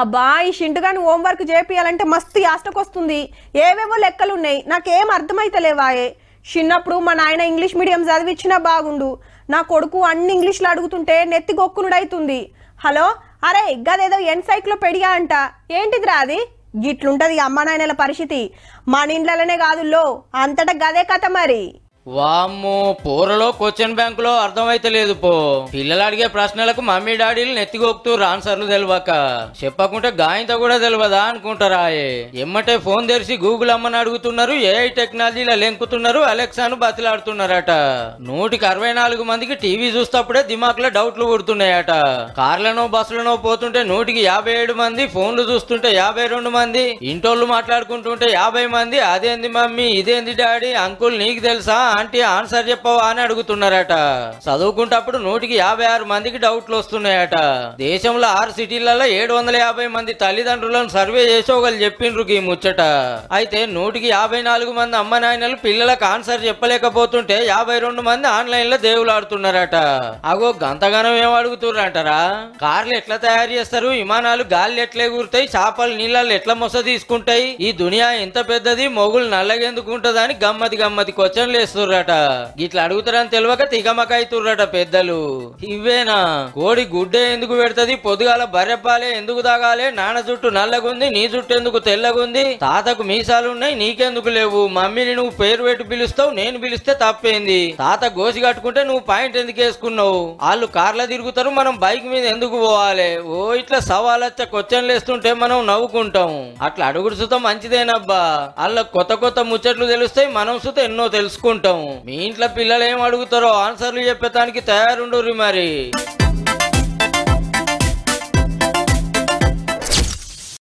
అబ్బా ఈ షింటుగాని హోంవర్క్ చేపియాలంటే మస్తు యాస్టకొస్తుంది. ఏవేవో లెక్కలున్నాయి, నాకేం అర్థమైతలేవాయే. చిన్నప్పుడు మా నాయన ఇంగ్లీష్ మీడియం చదివిచ్చినా బాగుండు. నా కొడుకు అన్ని ఇంగ్లీష్లో అడుగుతుంటే నెత్తి గొక్కునుడైతుంది. హలో, అరే గదేదో ఎన్సైక్లోపీడియా అంట, ఏంటిదిరా అది? గిట్లుంటది అమ్మ నాయనల పరిస్థితి. మన ఇండ్లనే కాదుల్లో అంతటా గదే కథ మరి. వామ్మో, పోరలో క్వశ్చన్ బ్యాంకులో అర్థమైతలేదు పో. పిల్లలు అడిగే ప్రశ్నలకు మమ్మీ డాడీలు నెత్తిగొక్కుతూ ఆన్సర్లు తెలియక చెప్పకుంటే గాయంతో కూడా తెలియదా అనుకుంటారా? ఎమ్మటే ఫోన్ తెరిచి గూగుల్ అమ్మని అడుగుతున్నారు, ఏఐ టెక్నాలజీలో లెంకుతున్నారు, అలెక్సాను బతిలాడుతున్నారట. 164 మందికి టీవీ చూస్తప్పుడే దిమాక్లో డౌట్లు పుడుతున్నాయట. కార్లనో బస్సులనో పోతుంటే 157 మంది, ఫోన్లు చూస్తుంటే 52 మంది, ఇంటోళ్ళు మాట్లాడుకుంటుంటే 50 మంది అదేంది మమ్మీ, ఇదేంది డాడీ, అంకుల్ నీకు తెలుసా ఆంటీ ఆన్సర్ చెప్పవా అని అడుగుతున్నారట. చదువుకుంటప్పుడు 156 మందికి డౌట్లు వస్తున్నాయట. దేశంలో 6 సిటీలలో 750 మంది తల్లిదండ్రులను సర్వే చేసి ఒకళ్ళు చెప్పిండ్రు ఈ ముచ్చట. అయితే 154 మంది అమ్మ నాయనలు పిల్లలకు ఆన్సర్ చెప్పలేకపోతుంటే 52 మంది ఆన్లైన్ లో దేవులాడుతున్నారట. అగో గంతగానం ఏం అడుగుతున్నారంటారా? కార్లు ఎట్లా తయారు చేస్తారు, విమానాలు గాలి ఎట్లా ఎగురుతాయి, చేపలు నీళ్ళల్లో ఎట్లా మొస తీసుకుంటాయి, ఈ దునియా ఎంత పెద్దది, మొగులు నల్లగెందుకుంటదని గమ్మతి క్వశ్చన్లు వేస్తున్నారట. గిట్లా అడుగుతారని తెలియక తిగమకైతుర్రట పెద్దలు. ఇవేనా, కోడి గుడ్డే ఎందుకు పెడతది, పొద్దుగాల బర్రెపాలే ఎందుకు తాగాలి, నాన్న జుట్టు నల్లగుంది నీ జుట్టు ఎందుకు తెల్లగుంది, తాతకు మీసాలున్నాయి నీకెందుకు లేవు, మమ్మీని నువ్వు పేరు పెట్టి పిలుస్తావు నేను పిలిస్తే తప్పేంది, తాత గోసి కట్టుకుంటే నువ్వు పాయింట్ ఎందుకు వేసుకున్నావు, వాళ్ళు కార్లో తిరుగుతారు మనం బైక్ మీద ఎందుకు పోవాలి, ఓ ఇట్లా సవాలచ్చ క్వశ్చన్లు వేస్తుంటే మనం నవ్వుకుంటాం. అట్లా అడుగుడు సుత మంచిదేనబ్బా, వాళ్ళ కొత్త ముచ్చట్లు తెలుస్తాయి, మనం సుత ఎన్నో తెలుసుకుంటాం. మీ ఇంట్లో పిల్లలు ఏం అడుగుతారో ఆన్సర్లు చెప్పేదానికి తయారుండు మరి.